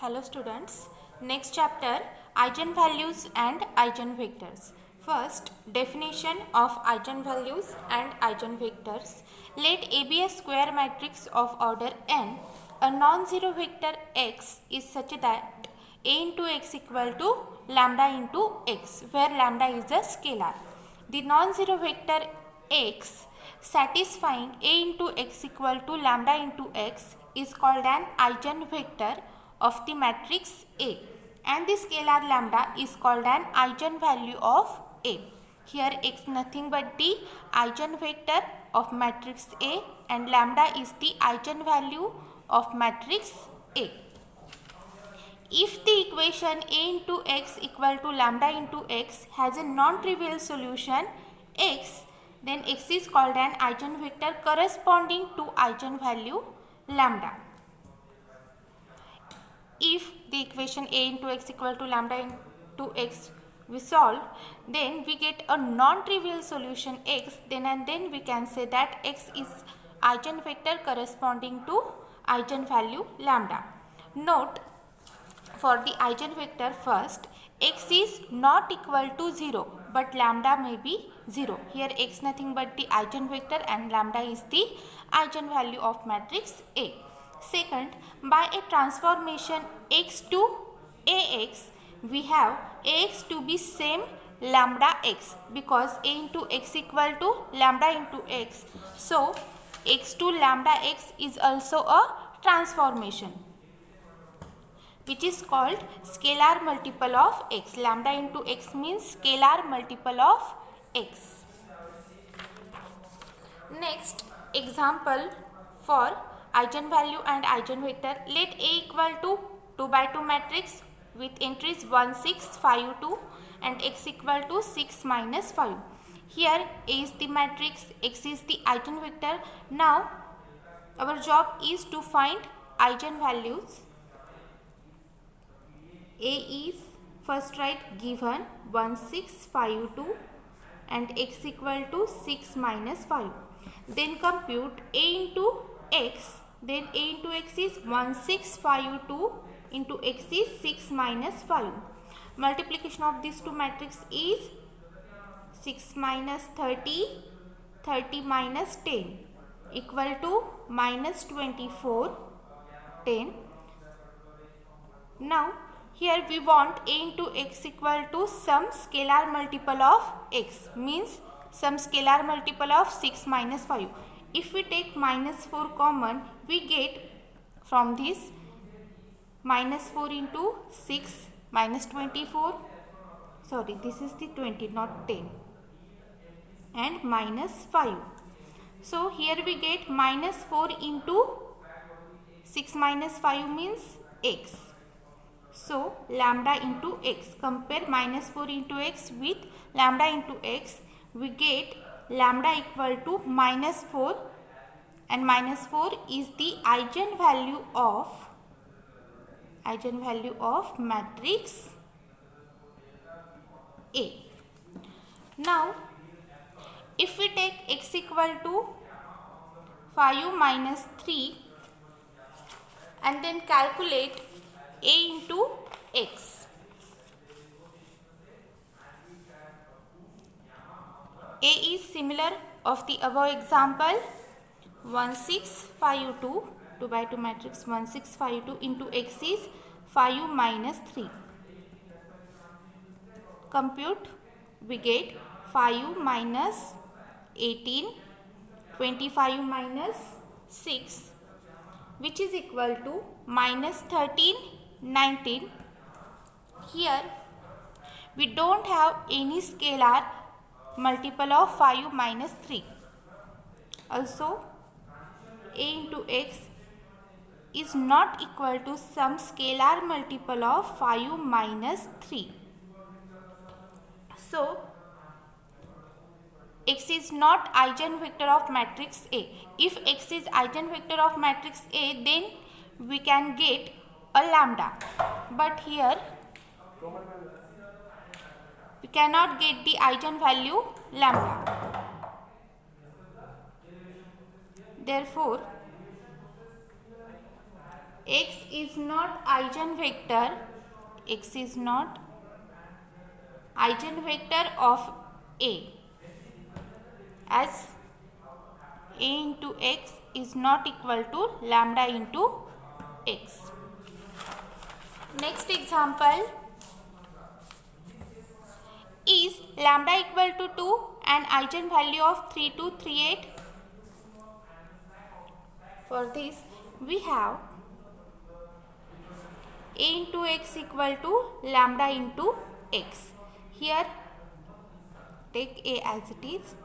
Hello students, next chapter eigenvalues and eigenvectors. First, definition of eigenvalues and eigenvectors. Let A be a square matrix of order n. A non-zero vector x is such that A into x equal to lambda into x, where lambda is a scalar. The non-zero vector x satisfying A into x equal to lambda into x is called an eigenvector of the matrix A, and the scalar lambda is called an eigenvalue of A. Here x nothing but the eigenvector of matrix A and lambda is the eigenvalue of matrix A. If the equation A into x equal to lambda into x has a non-trivial solution x, then x is called an eigenvector corresponding to eigenvalue lambda. If the equation A into x equal to lambda into x we solve, then we get a non-trivial solution x, then we can say that x is eigenvector corresponding to eigenvalue lambda. Note, for the eigenvector first, x is not equal to 0 but lambda may be 0. Here x nothing but the eigenvector and lambda is the eigenvalue of matrix A. Second, by a transformation x to ax, we have ax to be same lambda x because a into x equal to lambda into x. So, x to lambda x is also a transformation which is called scalar multiple of x. Lambda into x means scalar multiple of x. Next example for eigenvalue and eigenvector. Let A equal to 2 by 2 matrix with entries 1, 6, 5, 2 and x equal to 6 minus 5. Here A is the matrix, x is the eigenvector. Now our job is to find eigenvalues. A is first write given 1, 6, 5, 2 and x equal to 6 minus 5. Then compute A into x. Then A into x is 1, 6, 5, 2 into x is 6 minus 5. Multiplication of these two matrices is 6 minus 30, 30 minus 10 equal to minus 24, 10. Now here we want A into x equal to some scalar multiple of x, means some scalar multiple of 6 minus 5. If we take minus 4 common, we get from this minus 4 into 6 minus 24, sorry this is the 20 not 10, and minus 5. So here we get minus 4 into 6 minus 5 means x. So lambda into x, compare minus 4 into x with lambda into x, we get lambda equal to minus 4 and minus 4 is the eigenvalue of matrix A. Now if we take x equal to 5 minus 3 and then calculate A into x. A is similar of the above example 1, 6, 5, 2, 2 by 2 matrix 1, 6, 5, 2 into x is 5 minus 3. Compute, we get 5 minus 18, 25 minus 6 which is equal to minus 13, 19. Here we don't have any scalar multiple of 5 minus 3. Also A into x is not equal to some scalar multiple of 5 minus 3. So x is not eigenvector of matrix A. If x is eigenvector of matrix A, then we can get a lambda, but here we cannot get the eigenvalue lambda. Therefore x is not eigenvector, x is not eigenvector of A, as A into x is not equal to lambda into x. Next example, is lambda equal to 2 an eigenvalue of 3238? For this we have A into x equal to lambda into x. Here take A as it is,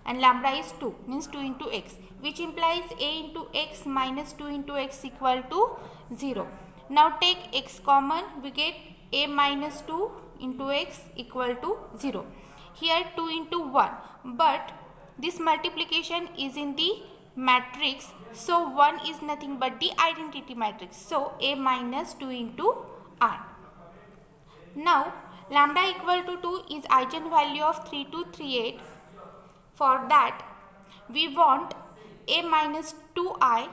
and lambda is 2, means 2 into x, which implies A into x minus 2 into x equal to 0. Now take x common, we get A minus 2 into x equal to 0. Here 2 into 1, but this multiplication is in the matrix, so 1 is nothing but the identity matrix, so A minus 2 into R. Now lambda equal to 2 is eigenvalue of 3238. For that we want A minus 2i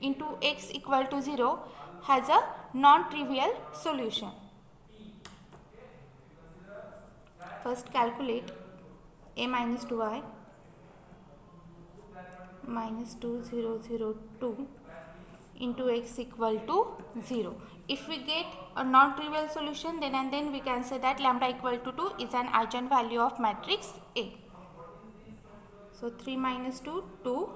into x equal to 0 has a non-trivial solution. First calculate A minus 2i minus 2002 into x equal to 0. If we get a non-trivial solution, then and then we can say that lambda equal to 2 is an eigenvalue of matrix A. So 3 minus 2, 2,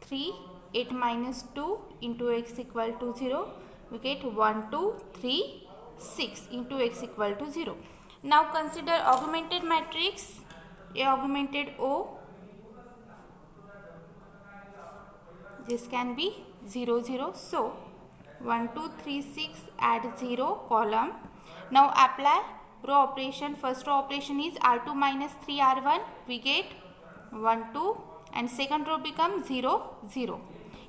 3, 8 minus 2 into x equal to 0. We get 1, 2, 3, 6 into x equal to 0. Now consider augmented matrix A augmented O. This can be 0, 0. So 1, 2, 3, 6 add 0 column. Now apply row operation. First row operation is R2 minus 3 R1. We get 1, 2, and second row becomes 0, 0.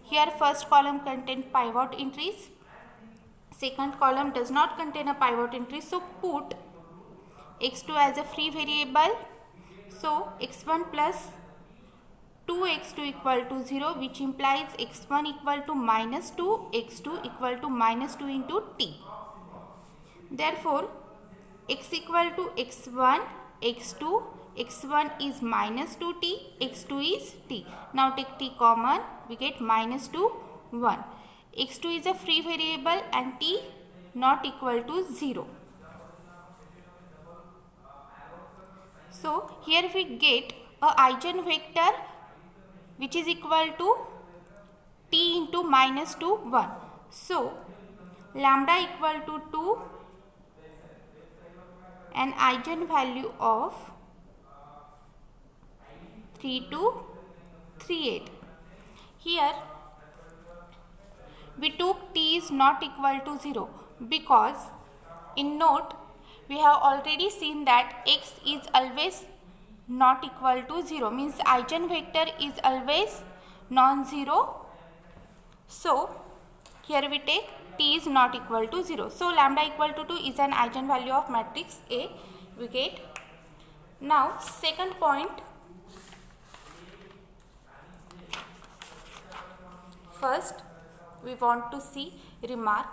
Here first column contains pivot entries. Second column does not contain a pivot entry. So put x2 as a free variable. So x1 plus 2x2 equal to 0, which implies x1 equal to minus 2, x2 equal to minus 2 into t. Therefore, x equal to x1, x2, x1 is minus 2t, x2 is t. Now take t common, we get minus 2, 1. x2 is a free variable and t not equal to 0. So here we get a eigenvector which is equal to t into minus 2, 1. So lambda equal to 2, an eigenvalue of 3238. Here we took t is not equal to 0 because in note we have already seen that x is always not equal to 0, means eigenvector is always non-zero. So here we take t is not equal to 0. So lambda equal to 2 is an eigenvalue of matrix A. We get. Now second point. First we want to see remark.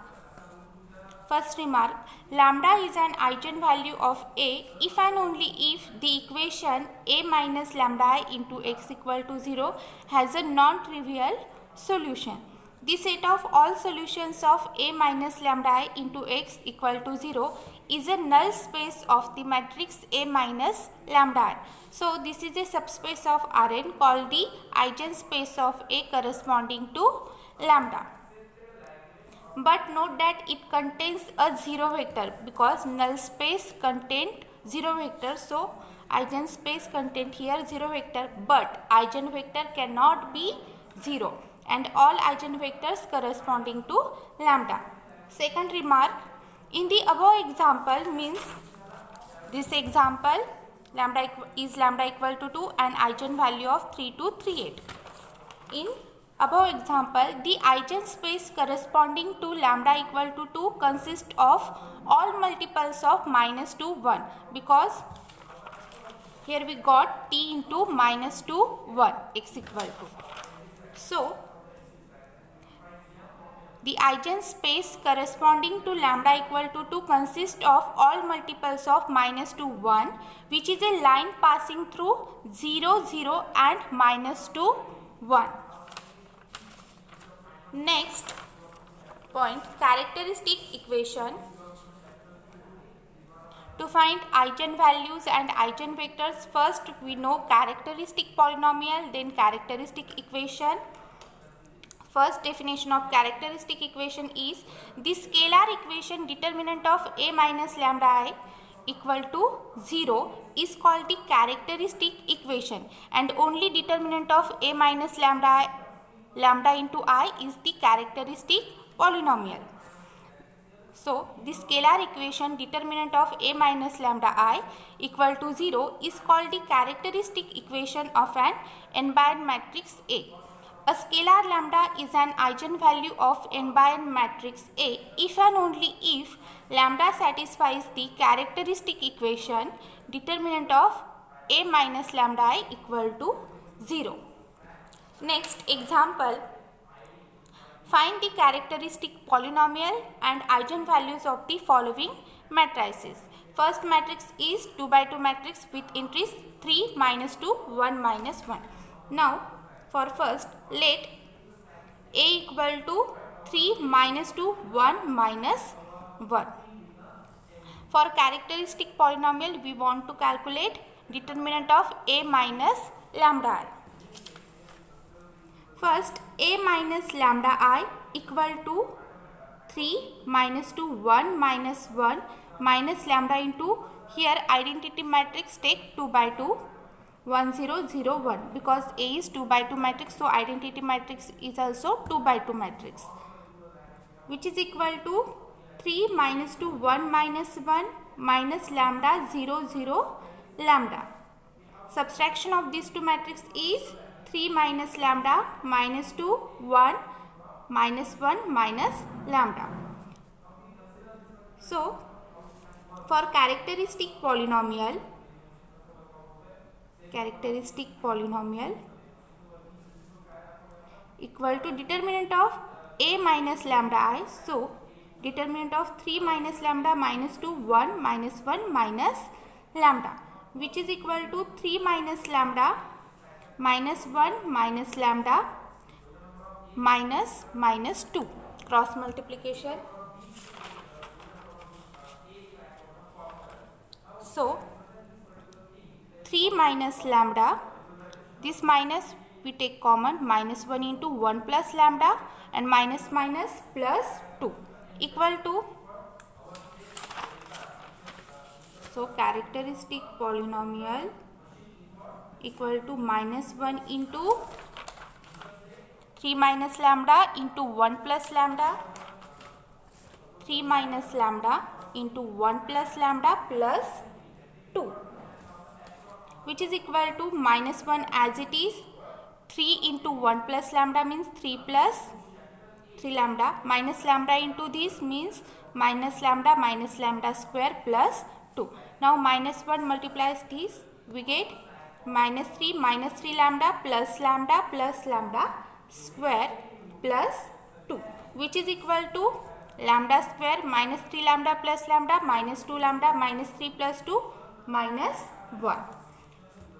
First remark, lambda is an eigenvalue of A if and only if the equation A minus lambda I into x equal to 0 has a non-trivial solution. The set of all solutions of A minus lambda I into x equal to 0 is a null space of the matrix A minus lambda I. So this is a subspace of Rn called the eigenspace of A corresponding to lambda. But note that it contains a 0 vector because null space contained 0 vector. So eigenspace contained here 0 vector, but eigenvector cannot be 0 and all eigenvectors corresponding to lambda. Second remark, in the above example means this example lambda is lambda equal to 2 and eigenvalue of 3238. In above example, the eigenspace corresponding to lambda equal to 2 consists of all multiples of minus 2, 1 because here we got t into minus 2, 1 x equal to. So The eigenspace corresponding to lambda equal to 2 consists of all multiples of minus to 1, which is a line passing through 0, 0 and minus to 1. Next point, characteristic equation. To find eigenvalues and eigenvectors, first we know characteristic polynomial, then characteristic equation. First definition of characteristic equation is the scalar equation determinant of a minus lambda I equal to 0 is called the characteristic equation, and only determinant of a minus lambda into I is the characteristic polynomial. So, the scalar equation determinant of a minus lambda I equal to 0 is called the characteristic equation of an n by n matrix A. A scalar lambda is an eigenvalue of n by n matrix A if and only if lambda satisfies the characteristic equation determinant of a minus lambda I equal to 0. Next example. Find the characteristic polynomial and eigenvalues of the following matrices. First matrix is 2 by 2 matrix with entries 3, minus 2, 1, minus 1. Now, for first, let A equal to 3, minus 2, 1, minus 1. For characteristic polynomial, we want to calculate determinant of A minus lambda I. First, A minus lambda I equal to 3 minus 2, 1 minus 1 minus lambda into, here identity matrix take 2 by 2, 1 0 0 1, because A is 2 by 2 matrix, so identity matrix is also 2 by 2 matrix, which is equal to 3 minus 2 1 minus 1 minus lambda 0 0 lambda. Subtraction of these two matrices is 3 minus lambda minus 2 1 minus 1 minus lambda. So, for characteristic polynomial equal to determinant of A minus lambda I. So, determinant of 3 minus lambda minus 2 1 minus 1 minus lambda, which is equal to 3 minus lambda minus 1 minus lambda minus minus 2. Cross multiplication. So, 3 minus lambda, this minus we take common, minus 1 into 1 plus lambda and minus minus plus 2 equal to, so characteristic polynomial equal to minus 1 into 3 minus lambda into 1 plus lambda, 3 minus lambda into 1 plus lambda plus 2, which is equal to minus 1 as it is, 3 into 1 plus lambda means 3 plus 3 lambda, minus lambda into this means minus lambda square plus 2. Now minus 1 multiplies this, we get minus 3 lambda plus lambda square plus 2, which is equal to lambda square minus 3 lambda plus lambda minus 2 lambda minus 3 plus 2 minus 1.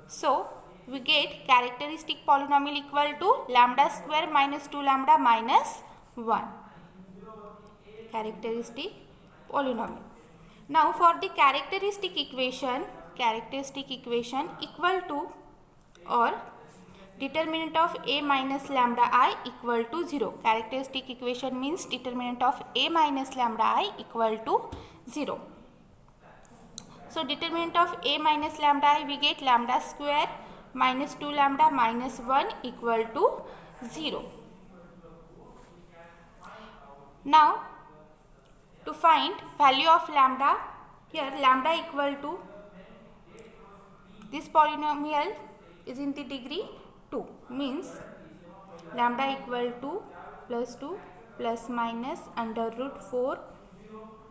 So, we get characteristic polynomial equal to lambda square minus 2 lambda minus 1. Characteristic polynomial. Now, for the characteristic equation equal to or determinant of A minus lambda I equal to 0. Characteristic equation means determinant of A minus lambda I equal to 0. So, determinant of A minus lambda I, we get lambda square minus 2 lambda minus 1 equal to 0. Now, to find value of lambda, here lambda equal to, this polynomial is in the degree 2, means lambda equal to plus 2 plus minus under root 4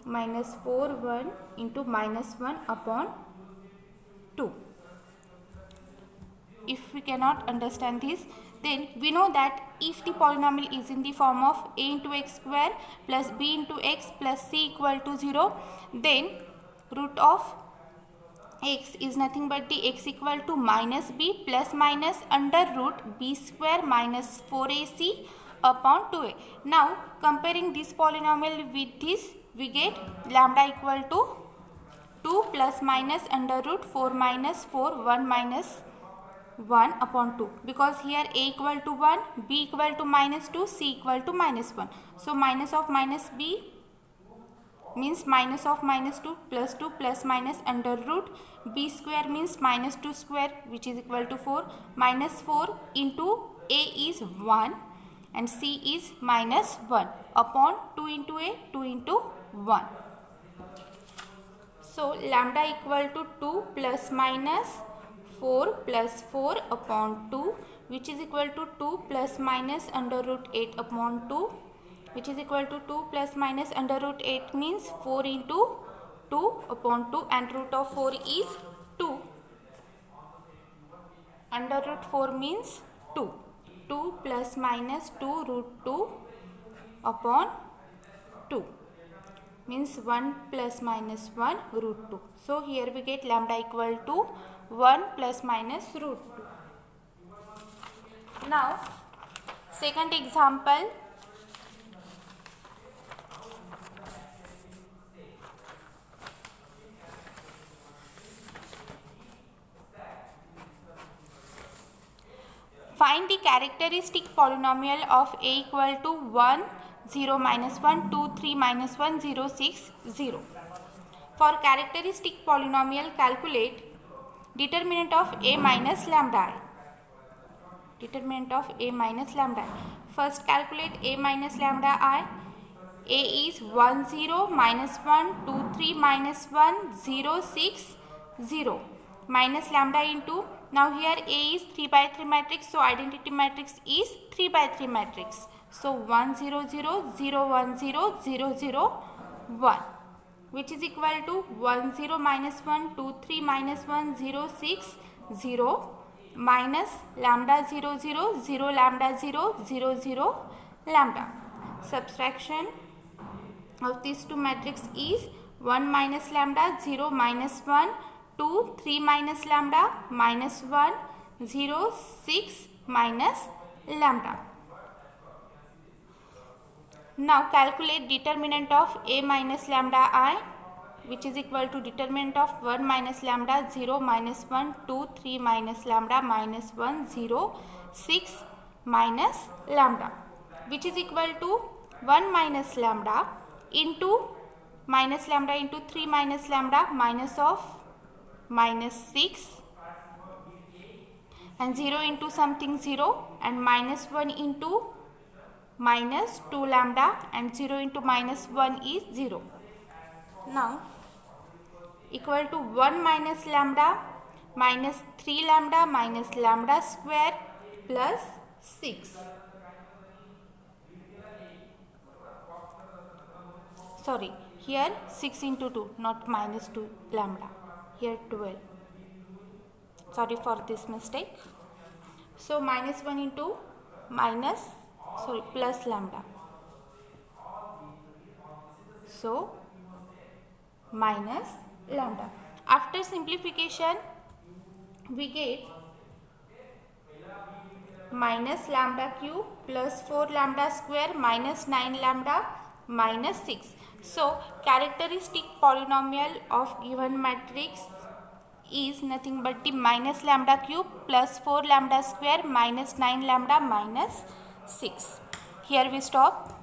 minus 4 1 into minus 1 upon 2. If we cannot understand this, then we know that if the polynomial is in the form of a into x square plus b into x plus c equal to 0, then root of x is nothing but the x equal to minus b plus minus under root b square minus 4ac upon 2a. Now comparing this polynomial with this, we get lambda equal to 2 plus minus under root 4 minus 4 1 minus 1 upon 2, because here a equal to 1, b equal to minus 2, c equal to minus 1. So minus of minus b means minus of minus 2 plus minus under root b square means minus 2 square, which is equal to 4, minus 4 into a is 1 and c is minus 1 upon 2 into a, 2 into 1. So lambda equal to 2 plus minus 4 plus 4 upon 2, which is equal to 2 plus minus under root 8 upon 2, which is equal to 2 plus minus under root 8 means 4 into 2 upon 2, and root of 4 is 2. Under root 4 means 2. 2 plus minus 2 root 2 upon 2 means 1 plus minus 1 root 2. So here we get lambda equal to 1 plus minus root 2. Now second example. Find the characteristic polynomial of a equal to 1, 0, minus 1, 2, 3, minus 1, 0, 6, 0. For characteristic polynomial, calculate determinant of a minus lambda I. Determinant of a minus lambda I. First calculate a minus lambda I. A is 1, 0, minus 1, 2, 3, minus 1, 0, 6, 0. Minus lambda into, now here A is 3 by 3 matrix, so identity matrix is 3 by 3 matrix. So 1, 0, 0, 0, 1, 0, 0, 0, 1, which is equal to 1, 0, minus 1, 2, 3, minus 1, 0, 6, 0, minus lambda 0, 0, 0, lambda 0, 0, 0, lambda. Subtraction of these two matrix is 1 minus lambda, 0 minus 1, 2, 3 minus lambda, minus 1, 0, 6 minus lambda. Now calculate determinant of a minus lambda I, which is equal to determinant of 1 minus lambda, 0 minus 1, 2, 3 minus lambda, minus 1, 0, 6 minus lambda, which is equal to 1 minus lambda into minus lambda into 3 minus lambda, minus of minus 6, and 0 into something 0, and minus 1 into minus 2 lambda, and 0 into minus 1 is 0. Now equal to 1 minus lambda minus 3 lambda minus lambda square plus 6. Sorry, here 6 into 2, not minus 2 lambda. Here 12. Sorry for this mistake. So minus 1 into plus lambda. So minus lambda. After simplification, we get minus lambda cube plus 4 lambda square minus 9 lambda minus 6. So characteristic polynomial of given matrix is nothing but the minus lambda cube plus 4 lambda square minus 9 lambda minus 6. Here we stop.